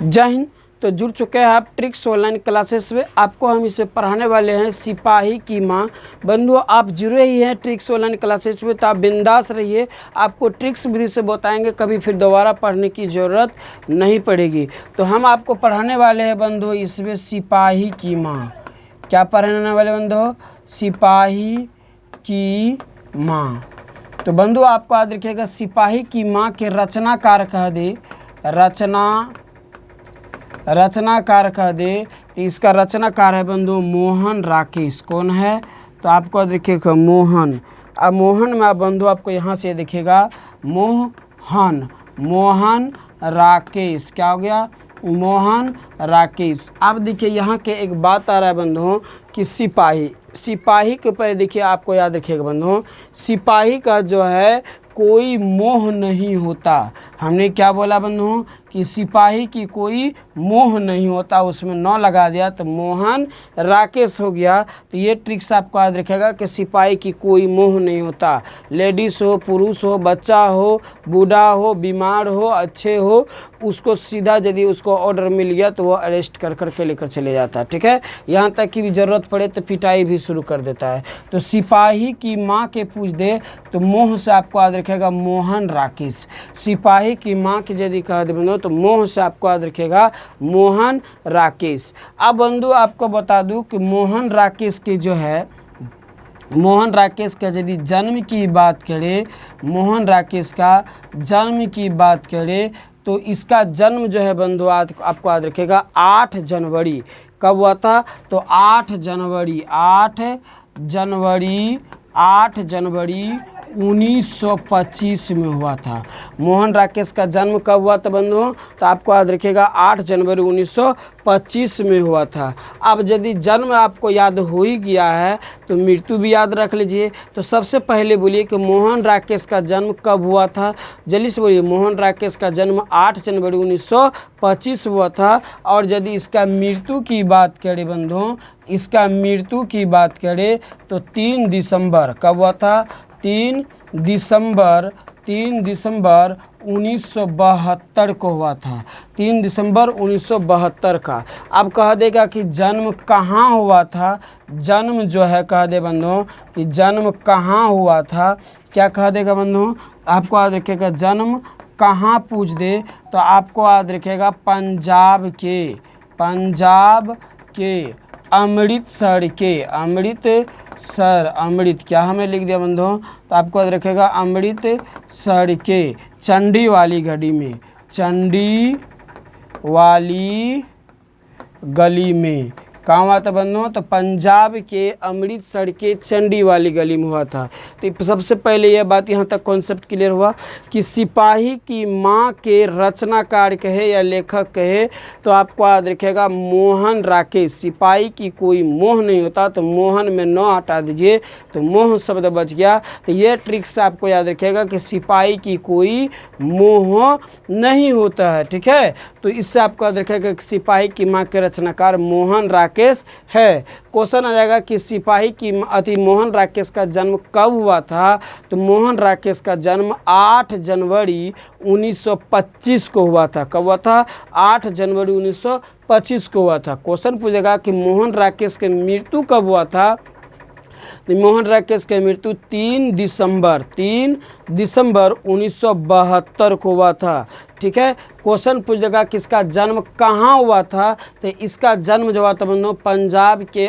जय हिंद। तो जुड़ चुके हैं आप ट्रिक्स ऑनलाइन क्लासेस में। आपको हम इसे पढ़ाने वाले हैं सिपाही की माँ। बंधुओं, आप जुड़े ही हैं ट्रिक्स ऑनलाइन क्लासेस में, तो आप बिंदास रहिए। आपको ट्रिक्स विधि से बताएंगे, कभी फिर दोबारा पढ़ने की ज़रूरत नहीं पड़ेगी। तो हम आपको पढ़ाने वाले हैं बंधुओं इसमें सिपाही की माँ। क्या पढ़ाने वाले बंधुओं? सिपाही की माँ। तो बंधुओं, आपको याद रखिएगा सिपाही की माँ के रचनाकार कह दे, रचनाकार कह दे तो इसका रचनाकार है बंधु मोहन राकेश। कौन है? तो आपको देखिएगा मोहन। अब मोहन में आप बंधु आपको यहाँ से दिखेगा मोहन राकेश। क्या हो गया? मोहन राकेश। अब देखिए यहाँ के एक बात आ रहा है बंधुओं कि सिपाही के ऊपर देखिए, आपको याद रखिएगा बंधुओं, सिपाही का जो है कोई मोह नहीं होता। हमने क्या बोला बंधुओं कि सिपाही की कोई मोह नहीं होता, उसमें नौ लगा दिया तो मोहन राकेश हो गया। तो ये ट्रिक्स आपको याद रखेगा कि सिपाही की कोई मोह नहीं होता। लेडीज़ हो, पुरुष हो, बच्चा हो, बूढ़ा हो, बीमार हो, अच्छे हो, उसको सीधा यदि उसको ऑर्डर मिल गया तो वो अरेस्ट कर करके लेकर चले जाता है। ठीक है, यहाँ तक कि भी ज़रूरत पड़े तो पिटाई भी शुरू कर देता है। तो सिपाही की माँ के पूछ दे तो मोह से आपको याद रखेगा मोहन राकेश। सिपाही की माँ की यदि कह दे बंधु तो मोह से आपको याद रखेगा मोहन राकेश। अब बंधु आपको बता दूं कि मोहन राकेश के जो है, मोहन राकेश का यदि जन्म की बात करें, मोहन राकेश का जन्म की बात करें तो इसका जन्म जो है बंधु आपको याद रखेगा 8 जनवरी। कब हुआ था? तो 8 जनवरी 1925 में हुआ था। मोहन राकेश का जन्म कब हुआ था बंधुओं? तो आपको याद रखिएगा 8 जनवरी 1925 में हुआ था। अब यदि जन्म आपको याद हो ही गया है तो मृत्यु भी याद रख लीजिए। तो सबसे पहले बोलिए कि मोहन राकेश का जन्म कब हुआ था? जल्दी से बोलिए। मोहन राकेश का जन्म 8 जनवरी 1925 हुआ था। और यदि इसका मृत्यु की बात करें बंधुओं, इसका मृत्यु की बात करें तो 3 दिसंबर। कब हुआ था? 3 दिसंबर 1972 को हुआ था। 3 दिसंबर 1972 का। अब कह देगा कि जन्म कहाँ हुआ था। जन्म जो है कह दे बंधुओं कि जन्म कहाँ हुआ था। क्या कह देगा बंधुओं? आपको याद रखेगा जन्म कहाँ पूछ दे तो आपको याद रखेगा पंजाब के अमृतसर क्या हमने लिख दिया बंधुओं? तो आपको याद रखेगा अमृतसर के चंडी वाली गली में। कहाँ हुआ था बंधुओं? तो पंजाब के अमृतसर के चंडी वाली गली में हुआ था। तो सबसे पहले यह बात यहाँ तक कॉन्सेप्ट क्लियर हुआ कि सिपाही की माँ के रचनाकार कहे या लेखक कहे तो आपको याद रखेगा मोहन राकेश। सिपाही की कोई मोह नहीं होता तो मोहन में नौ हटा दीजिए तो मोह शब्द बच गया। तो ये ट्रिक्स आपको याद रखेगा कि सिपाही की कोई मोह नहीं होता है। ठीक है, तो इससे आपको याद रखेगा कि सिपाही की माँ के रचनाकार मोहन राकेश है। क्वेश्चन आ जाएगा कि सिपाही की मोहन राकेश का जन्म कब हुआ था? तो मोहन राकेश का जन्म 8 जनवरी 1925 को हुआ था। कब हुआ था? 8 जनवरी 1925 को हुआ था। क्वेश्चन पूछेगा कि मोहन राकेश की मृत्यु कब हुआ था? तो मोहन राकेश की मृत्यु 3 दिसंबर 1972 को हुआ था। ठीक है, क्वेश्चन पूछेगा किसका जन्म कहाँ हुआ था? तो इसका जन्म जो हुआ था बंधुओं पंजाब के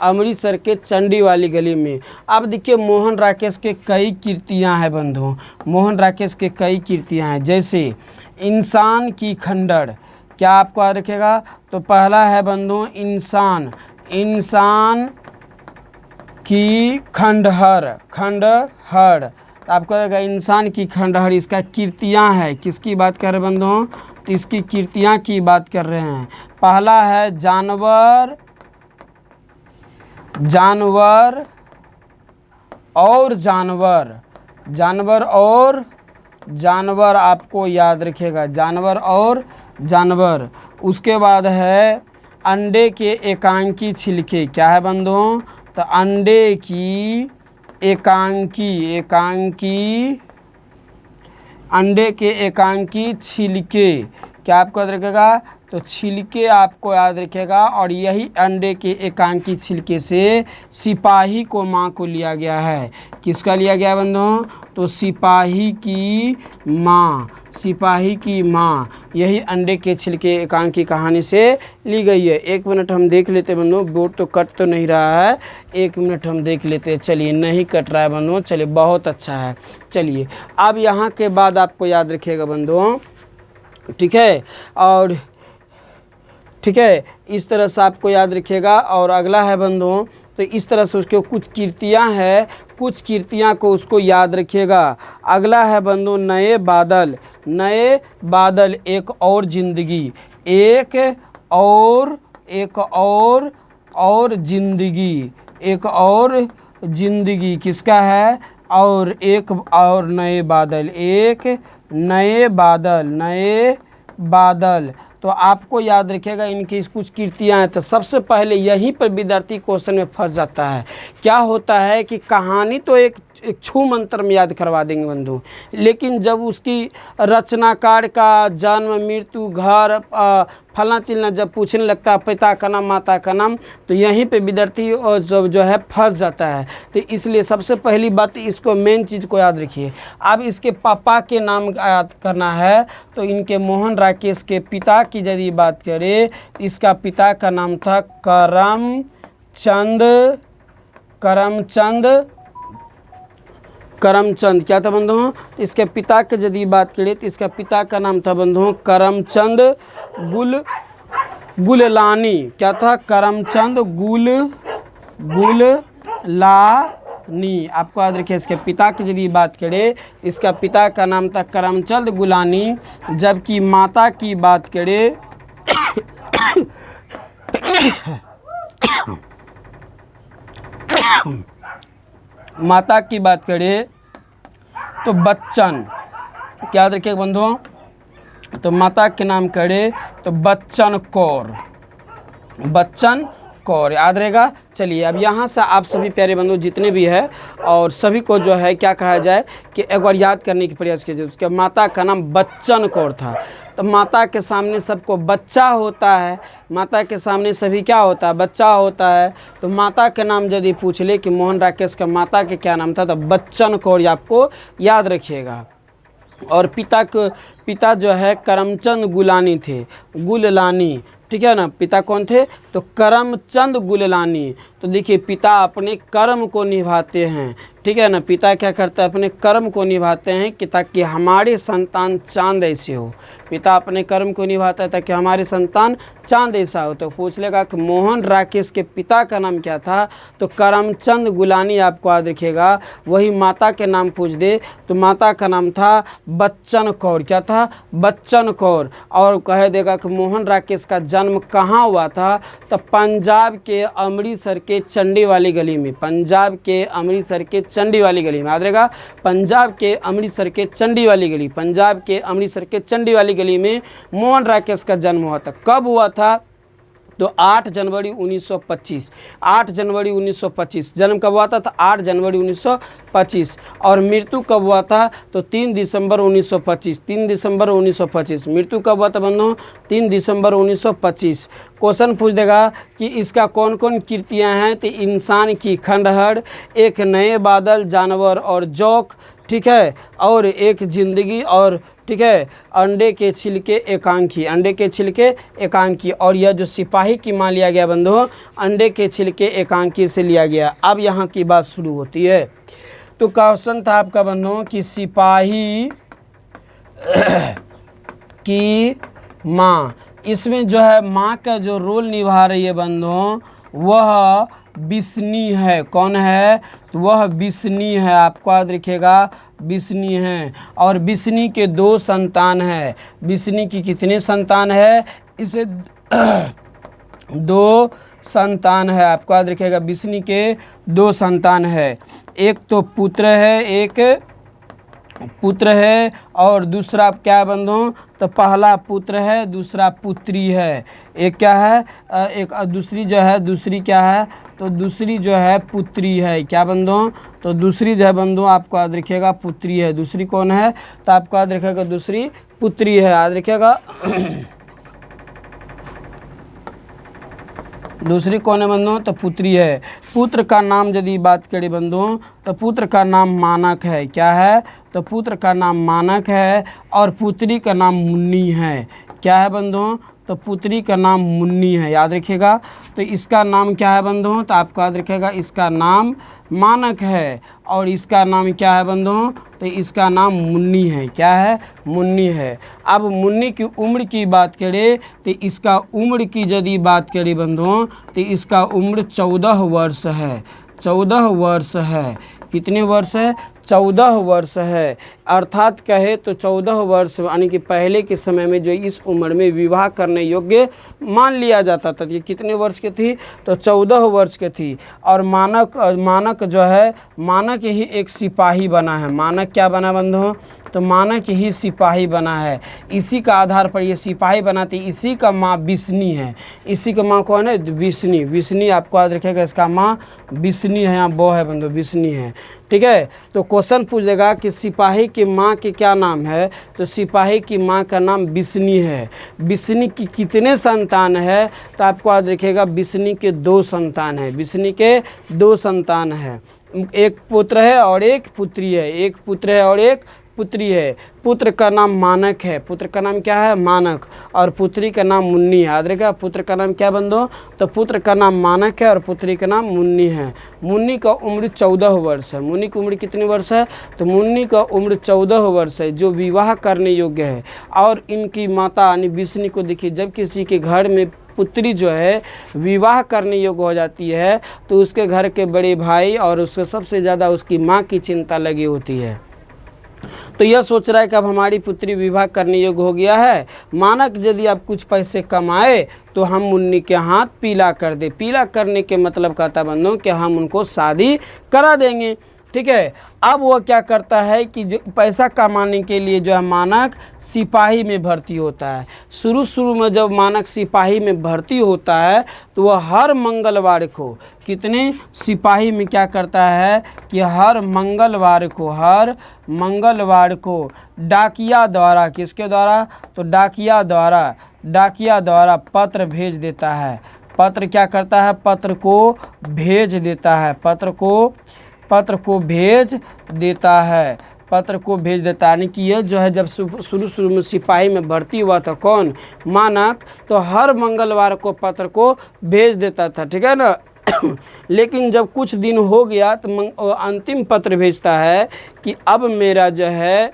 अमृतसर के चंडी वाली गली में। अब देखिए मोहन राकेश के कई कृतियाँ हैं बंधुओं, मोहन राकेश के कई कृतियाँ हैं, जैसे इंसान की खंडहर। क्या आपको याद रखेगा? तो पहला है बंधुओं इंसान की खंडहर। आपको लगा इंसान की खंडहर, इसका कृतियाँ है। किसकी बात कर रहे हैं बंधुओं? तो इसकी कृतियाँ की बात कर रहे हैं। पहला है जानवर और जानवर आपको याद रखेगा, जानवर। उसके बाद है अंडे के एकांकी छिलके। क्या है बंधुओं? तो अंडे की एकांकी अंडे के एकांकी छिलके, क्या आपको याद रखेगा, तो छिलके आपको याद रखेगा। और यही अंडे के एकांकी छिलके से सिपाही को माँ को लिया गया है। किसका लिया गया बंधुओं, तो सिपाही की माँ, सिपाही की माँ यही अंडे के छिलके एकांकी कहानी से ली गई है। 1 मिनट हम देख लेते हैं बंधुओं, बोर्ड तो कट तो नहीं रहा है, 1 मिनट हम देख लेते हैं। चलिए, नहीं कट रहा है बंधुओं, चलिए बहुत अच्छा है। चलिए, अब यहाँ के बाद आपको याद रखिएगा बंधुओं, ठीक है, और ठीक है, इस तरह से आपको याद रखिएगा। और अगला है बंधुओं, तो इस तरह से उसके कुछ कीर्तियाँ हैं, कुछ कीर्तियाँ को उसको याद रखिएगा। अगला है बंधुओं नए बादल, नए बादल एक और ज़िंदगी, एक और ज़िंदगी, एक और ज़िंदगी किसका है, और एक और नए बादल, एक नए बादल, नए बादल। तो आपको याद रखिएगा इनकी कुछ कीर्तियाँ हैं। तो सबसे पहले यहीं पर विद्यार्थी क्वेश्चन में फंस जाता है। क्या होता है कि कहानी तो एक छू मंत्र में याद करवा देंगे बंधु, लेकिन जब उसकी रचनाकार का जन्म, मृत्यु, घर, फला चिलना जब पूछने लगता है पिता का नाम, माता का नाम, तो यहीं पे विद्यार्थी जो है फंस जाता है। तो इसलिए सबसे पहली बात, इसको मेन चीज़ को याद रखिए। अब इसके पापा के नाम याद करना है, तो इनके मोहन राकेश के पिता की यदि बात करें, इसका पिता का नाम था करमचंद क्या था बंधुओं, इसके पिता के यदि बात करें तो इसका पिता का नाम था बंधुओं करमचंद गुललानी। क्या था, करमचंद गुललानी। आपको याद रखिए, इसके पिता की यदि बात करें, इसका पिता का नाम था करमचंद गुलानी, जबकि माता की बात करें माता की बात करें तो बच्चन। क्या याद रखिए बंधुओं, तो माता के नाम करें तो बच्चन कौर याद रहेगा। चलिए, अब यहाँ से आप सभी प्यारे बंधु जितने भी है और सभी को जो है क्या कहा जाए कि एक बार याद करने की प्रयास कीजिए। उसके माता का नाम बच्चन कौर था। तो माता के सामने सबको बच्चा होता है, माता के सामने सभी क्या होता है, बच्चा होता है। तो माता के नाम यदि पूछ ले कि मोहन राकेश का माता के क्या नाम था, तो बच्चन कौर आपको याद रखिएगा। और पिता जो है करमचंद गुलानी थे, गुललानी, ठीक है ना। पिता कौन थे, तो करमचंद गुललानी। तो देखिए, पिता अपने कर्म को निभाते हैं, ठीक है ना। पिता क्या करता है, अपने कर्म को निभाते हैं कि ताकि हमारे संतान चांद ऐसे हो। पिता अपने कर्म को निभाता है ताकि हमारे संतान चांद ऐसा हो। तो पूछ लेगा कि मोहन राकेश के पिता का नाम क्या था, तो करमचंद गुलानी आपको याद रखिएगा। वही माता के नाम पूछ दे तो माता का नाम था बच्चन कौर। क्या था, बच्चन कौर। और कह देगा कि मोहन राकेश का जन्म कहाँ हुआ था, तो पंजाब के अमृतसर के चंडी वाली गली में, पंजाब के अमृतसर के चंडी वाली गली में, याद रहेगा, पंजाब के अमृतसर के चंडी वाली गली, पंजाब के अमृतसर के चंडी वाली गली में मोहन राकेश का जन्म हुआ था। कब हुआ था, तो 8 जनवरी 1925, 8 जनवरी 1925 जन्म कब हुआ था, तो 8 जनवरी 1925। और मृत्यु कब हुआ था, तो 3 दिसंबर 1925, 3 दिसंबर 1925 मृत्यु कब हुआ था बंधुओं, 3 दिसंबर 1925। क्वेश्चन पूछ देगा कि इसका कौन कौन कीर्तियाँ हैं, तो इंसान की खंडहर, एक नए बादल, जानवर और जोक, ठीक है, और एक जिंदगी, और ठीक है, अंडे के छिलके एकांकी, अंडे के छिलके एकांकी। और यह जो सिपाही की मां लिया गया बंधुओं, अंडे के छिलके एकांकी से लिया गया। अब यहाँ की बात शुरू होती है। तो क्वेश्चन था आपका बंधुओं कि सिपाही की माँ, इसमें जो है माँ का जो रोल निभा रही है बंधुओं, वह बिस्नी है। कौन है, तो वह बिस्नी है। आपको याद रखिएगा, बिस्नी है। और बिस्नी के 2 संतान है। बिस्नी की कितने संतान है, इसे 2 संतान है। आपको याद रखिएगा, बिस्नी के 2 संतान है। एक तो पुत्र है, एक पुत्र है और दूसरा क्या है बंधुओं, तो पहला पुत्र है, दूसरा पुत्री है। एक क्या है, एक दूसरी जो है, दूसरी क्या है, तो दूसरी जो है पुत्री है। क्या बंधुओं, तो दूसरी जो है बंधुओं आपको याद रखिएगा पुत्री है। दूसरी कौन है, तो आपको याद रखिएगा दूसरी पुत्री है, याद रखिएगा। दूसरी कौन है बंधुओं, तो पुत्री है। पुत्र का नाम यदि बात करें बंधुओं, तो पुत्र का नाम मानक है। क्या है, तो पुत्र का नाम मानक है और पुत्री का नाम मुन्नी है। क्या है बंधुओं, तो पुत्री का नाम मुन्नी है, याद रखिएगा। तो इसका नाम क्या है बंधुओं, तो आपको याद रखिएगा इसका नाम मानक है और इसका नाम क्या है बंधुओं, तो इसका नाम मुन्नी है। क्या है, मुन्नी है। अब मुन्नी की उम्र की बात करें तो इसका उम्र की यदि बात करें बंधुओं, तो इसका उम्र 14 वर्ष है। 14 वर्ष है। कितने वर्ष है, 14 वर्ष है। अर्थात कहे तो 14 वर्ष यानी कि पहले के समय में जो इस उम्र में विवाह करने योग्य मान लिया जाता था। ये कितने वर्ष की थी, तो 14 वर्ष की थी। और मानक जो है, मानक ही एक सिपाही बना है। मानक क्या बना बंधुओं, तो मानक ही सिपाही बना है। इसी का आधार पर ये सिपाही बनाती। इसी का माँ बिस्नी है। इसी का माँ कौन है, बिस्नी। बिस्नी आपको याद रखेगा, इसका माँ बिस्नी है, यहाँ बो है बंधु, बिस्नी है। ठीक है, तो क्वेश्चन पूछेगा कि सिपाही की माँ के क्या नाम है, तो सिपाही की माँ का नाम बिस्नी है। बिस्नी की कितने संतान है, तो आपको याद रखिएगा बिस्नी के 2 संतान है। बिस्नी के 2 संतान है। एक पुत्र है और एक पुत्री है। एक पुत्र है और एक पुत्री है। पुत्र का नाम मानक है। पुत्र का नाम क्या है, मानक। और पुत्री का नाम मुन्नी है। याद रखेगा पुत्र का नाम क्या बंधुओं, तो पुत्र का नाम मानक है और पुत्री का नाम मुन्नी है। मुन्नी का उम्र 14 वर्ष है। मुन्नी की उम्र कितनी वर्ष है, तो मुन्नी का उम्र 14 वर्ष है, जो विवाह करने योग्य है। और इनकी माता यानी बिस्नी को देखिए, जब किसी के घर में पुत्री जो है विवाह करने योग्य हो जाती है तो उसके घर के बड़े भाई और उससे सबसे ज़्यादा उसकी माँ की चिंता लगी होती है। तो यह सोच रहा है कि अब हमारी पुत्री विवाह करने योग्य हो गया है। मानक यदि आप कुछ पैसे कमाए तो हम मुन्नी के हाथ पीला कर दे। पीला करने के मतलब कहता बंधुओं कि हम उनको शादी करा देंगे। ठीक है, अब वो क्या करता है कि जो पैसा कमाने के लिए जो है मानक सिपाही में भर्ती होता है। शुरू में जब मानक सिपाही में भर्ती होता है तो वह हर मंगलवार को, कितने सिपाही में क्या करता है कि हर मंगलवार को डाकिया द्वारा, किसके द्वारा, तो डाकिया द्वारा पत्र भेज देता है। पत्र क्या करता है, पत्र को भेज देता है। पत्र को भेज देता है। यानी कि ये जो है जब शुरू में सिपाही में भर्ती हुआ था कौन, मानक, तो हर मंगलवार को पत्र को भेज देता था। ठीक है ना। लेकिन जब कुछ दिन हो गया तो अंतिम पत्र भेजता है कि अब मेरा जो है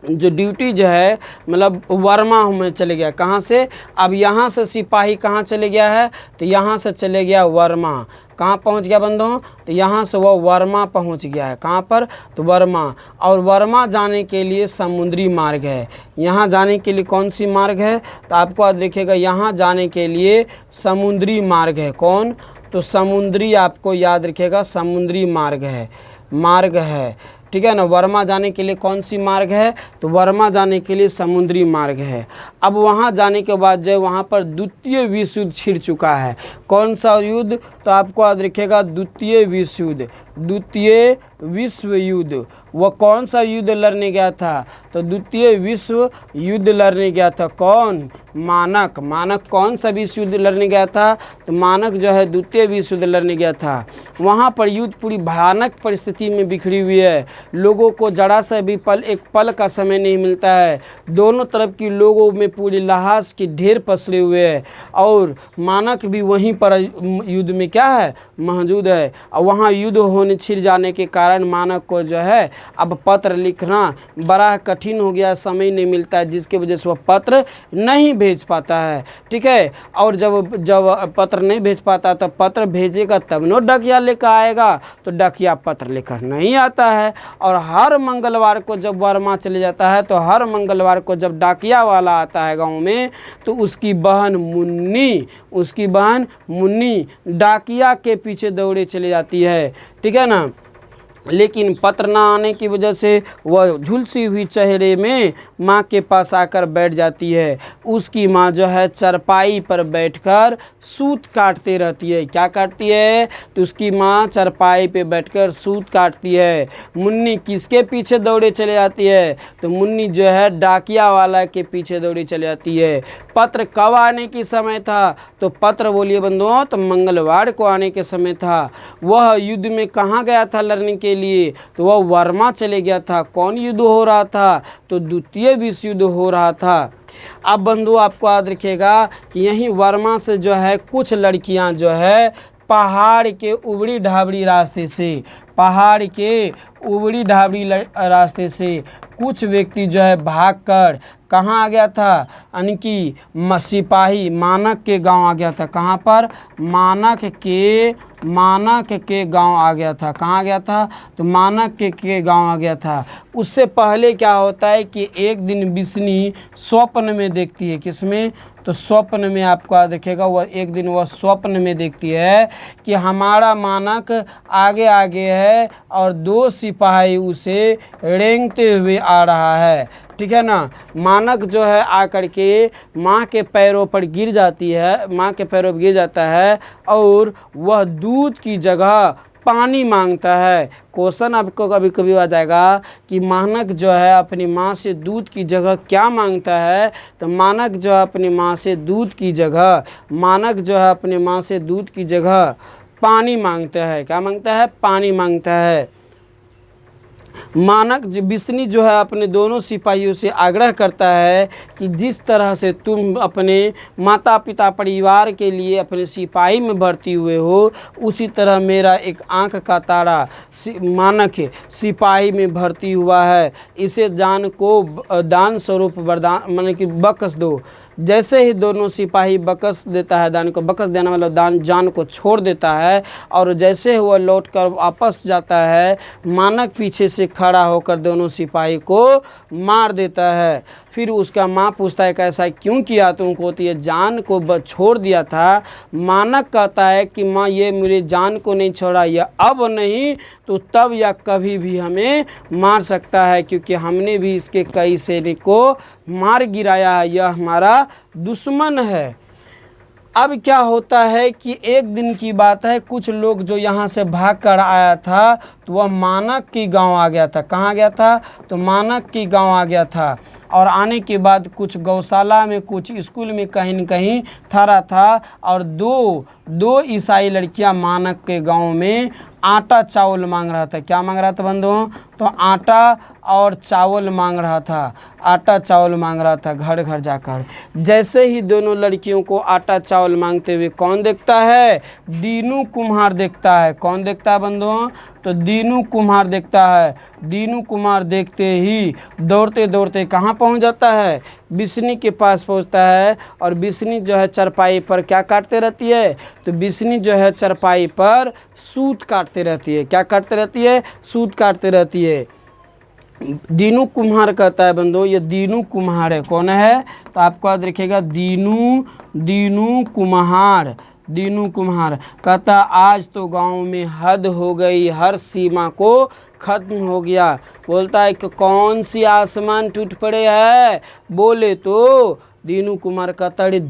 जो ड्यूटी जो है मतलब वर्मा में चले गया। कहाँ से, अब यहाँ से सिपाही कहाँ चले गया है, तो यहाँ से चले गया वर्मा। कहाँ पहुँच गया बंधुओं, तो यहाँ से वह वर्मा पहुँच गया है। कहाँ पर, तो वर्मा। और वर्मा जाने के लिए समुद्री मार्ग है। यहाँ जाने के लिए कौन सी मार्ग है, तो आपको याद रखिएगा यहाँ जाने के लिए समुद्री मार्ग है। कौन, तो समुद्री, आपको याद रखिएगा समुद्री मार्ग है। ठीक है ना। वर्मा जाने के लिए कौन सी मार्ग है, तो वर्मा जाने के लिए समुद्री मार्ग है। अब वहाँ जाने के बाद जो वहाँ पर द्वितीय विश्व युद्ध छिड़ चुका है। कौन सा युद्ध, तो आपको याद रखिएगा द्वितीय विश्व युद्ध। वह कौन सा युद्ध लड़ने गया था, तो द्वितीय विश्व युद्ध लड़ने गया था। कौन, मानक कौन सा विश्व युद्ध लड़ने गया था, तो मानक जो है द्वितीय विश्व युद्ध लड़ने गया था। वहाँ पर युद्ध पूरी भयानक परिस्थिति में बिखरी हुई है। लोगों को जरा सा भी एक पल का समय नहीं मिलता है। दोनों तरफ की लोगों में पूरी लाश की ढेर पसरे हुए है और मानक भी वहीं पर युद्ध में क्या है, मौजूद है। और वहाँ युद्ध होने छिड़ जाने के कारण मानक को जो है अब पत्र लिखना बड़ा कठिन हो गया, समय नहीं मिलता है, जिसकी वजह से वह पत्र नहीं भेज पाता है। ठीक है, और जब पत्र नहीं भेज पाता तो पत्र भेजेगा तब नो डाकिया लेकर आएगा, तो डाकिया पत्र लेकर नहीं आता है। और हर मंगलवार को जब वर्मा चले जाता है तो हर मंगलवार को जब डाकिया वाला आता है गांव में तो उसकी बहन मुन्नी डाकिया के पीछे दौड़े चले जाती है। ठीक है ना। लेकिन पत्र ना आने की वजह से वह झुलसी हुई चेहरे में माँ के पास आकर बैठ जाती है। उसकी माँ जो है चरपाई पर बैठकर सूत काटते रहती है। क्या काटती है? तो उसकी माँ चरपाई पे बैठकर सूत काटती है। मुन्नी किसके पीछे दौड़े चले जाती है? तो मुन्नी जो है डाकिया वाला के पीछे दौड़ी चले जाती है। पत्र कब आने की समय था? तो पत्र बोलिए बंधुओं तो मंगलवार को आने के समय था। वह युद्ध में कहाँ गया था लड़ने के लिए? तो वह वर्मा चले गया था। कौन युद्ध हो रहा था? तो द्वितीय विश्व युद्ध हो रहा था। अब बंधु आपको याद रखिएगा कि यहीं वर्मा से जो है कुछ लड़कियां जो है पहाड़ के उबड़ी ढाबड़ी रास्ते से रास्ते से कुछ व्यक्ति जो है भागकर कहाँ आ गया था? यानी कि सिपाही मानक के गांव आ गया था। कहाँ पर? मानक के गांव आ गया था। कहाँ आ गया था? तो मानक के गांव आ गया था। उससे पहले क्या होता है कि एक दिन बिस्नी स्वप्न में देखती है। किसमें? तो स्वप्न में आपको याद रखिएगा, वह एक दिन वह स्वप्न में देखती है कि हमारा मानक आगे आगे है और दो सिपाही उसे रेंगते हुए आ रहा है। ठीक है ना। मानक जो है आकर के माँ के पैरों पर गिर जाता है और वह दूध की जगह पानी मांगता है। क्वेश्चन आपको कभी कभी आ जाएगा कि मानक जो है अपनी माँ से दूध की जगह क्या मांगता है? तो मानक जो है अपनी माँ से दूध की जगह पानी मांगता है। क्या मांगता है? पानी मांगता है। मानक बिस्नी जो है अपने दोनों सिपाहियों से आग्रह करता है कि जिस तरह से तुम अपने माता पिता परिवार के लिए अपने सिपाही में भर्ती हुए हो, उसी तरह मेरा एक आंख का तारा मानक सिपाही में भर्ती हुआ है। इसे जान को दान स्वरूप वरदान माने कि बख्श दो। जैसे ही दोनों सिपाही बख्श देता है दान को, बख्श देने वाला दान जान को छोड़ देता है और जैसे ही वह लौट कर वापस जाता है, मानक पीछे से खड़ा होकर दोनों सिपाही को मार देता है। फिर उसका माँ पूछता है कैसा क्यों किया तुमको? तो ये जान को छोड़ दिया था। मानक कहता है कि माँ ये मेरे जान को नहीं छोड़ा, यह अब नहीं तो तब या कभी भी हमें मार सकता है, क्योंकि हमने भी इसके कई सैनिक को मार गिराया है, यह हमारा दुश्मन है। अब क्या होता है कि एक दिन की बात है, कुछ लोग जो यहाँ से भाग कर आया था तो वह मानक की गांव आ गया था। कहाँ गया था? तो मानक की गांव आ गया था। और आने के बाद कुछ गौशाला में, कुछ स्कूल में कहीं न कहीं ठहरा था और दो ईसाई लड़कियां मानक के गांव में आटा चावल मांग रहा था। क्या मांग रहा था बंधुओं? तो आटा और चावल मांग रहा था घर घर जाकर। जैसे ही दोनों लड़कियों को आटा चावल मांगते हुए कौन देखता है? दीनू कुम्हार देखता है। कौन देखता है बंधुओं? तो दीनू कुम्हार देखता है। दीनू कुम्हार देखते ही दौड़ते दौड़ते कहाँ पहुँच जाता है? बिस्नी के पास पहुँचता है और बिस्नी जो है चरपाई पर क्या काटते रहती है? तो बिस्नी जो है चरपाई पर सूत काटते रहती है। क्या काटते रहती है? सूत काटते रहती है। दीनू कुम्हार कहता है बंधुओं, ये दीनू कुम्हार है। कौन है? तो आपको याद रखिएगा दीनू कुम्हार कहता आज तो गांव में हद हो गई, हर सीमा को खत्म हो गया। बोलता है कि कौन सी आसमान टूट पड़े है? बोले तो दीनू कुम्हार कहता है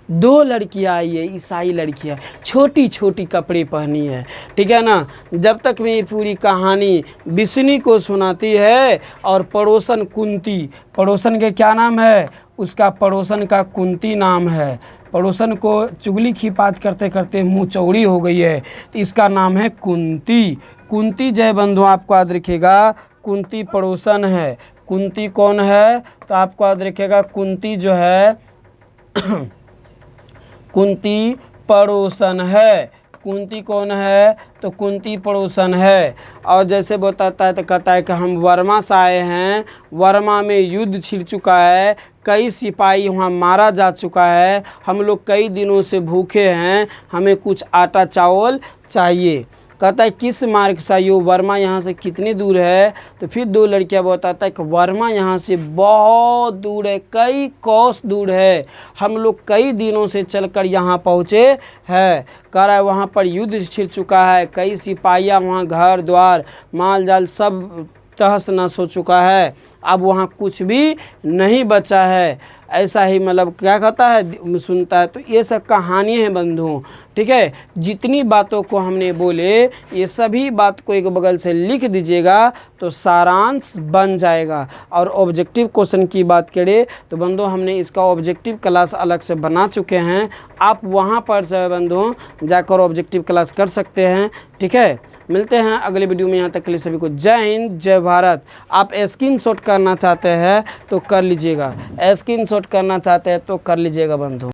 दो लड़कियाँ आई है, ईसाई लड़कियाँ, छोटी छोटी कपड़े पहनी है। ठीक है ना। जब तक मैं ये पूरी कहानी बिस्नी को सुनाती है और पड़ोसन कुंती, पड़ोसन के क्या नाम है? उसका पड़ोसन का कुंती नाम है। पड़ोसन को चुगली खिपात करते करते मुँह चौड़ी हो गई है, तो इसका नाम है कुंती। जय बंधु आपको याद रखिएगा, कुंती पड़ोसन है। कुंती कौन है? तो आपको याद रखिएगा कुंती जो है कुंती पड़ोसन है। कुंती कौन है? तो कुंती पड़ोसन है। और जैसे बताता है तो कहता है कि हम वर्मा से आए हैं, वर्मा में युद्ध छिड़ चुका है, कई सिपाही वहाँ मारा जा चुका है, हम लोग कई दिनों से भूखे हैं, हमें कुछ आटा चावल चाहिए। कहता है किस मार्ग से आई हो, वर्मा यहाँ से कितनी दूर है, तो फिर दो लड़कियाँ बताता है कि वर्मा यहाँ से बहुत दूर है, कई कोस दूर है, हम लोग कई दिनों से चलकर यहाँ पहुँचे हैं। कह रहा है वहाँ पर युद्ध छिड़ चुका है, कई सिपाहियाँ, वहाँ घर द्वार माल जाल सब तहस नहस हो चुका है, अब वहाँ कुछ भी नहीं बचा है। ऐसा ही मतलब क्या कहता है, सुनता है। तो ये सब कहानी है बंधुओं, ठीक है। जितनी बातों को हमने बोले ये सभी बात को एक बगल से लिख दीजिएगा तो सारांश बन जाएगा। और ऑब्जेक्टिव क्वेश्चन की बात करें तो बंधुओं हमने इसका ऑब्जेक्टिव क्लास अलग से बना चुके हैं, आप वहाँ पर से बंधुओं जाकर ऑब्जेक्टिव क्लास कर सकते हैं, ठीक है। मिलते हैं अगले वीडियो में, यहाँ तक के लिए सभी को जय हिंद जय भारत। आप स्क्रीनशॉट करना चाहते हैं तो कर लीजिएगा, स्क्रीनशॉट करना चाहते हैं तो कर लीजिएगा बंधु।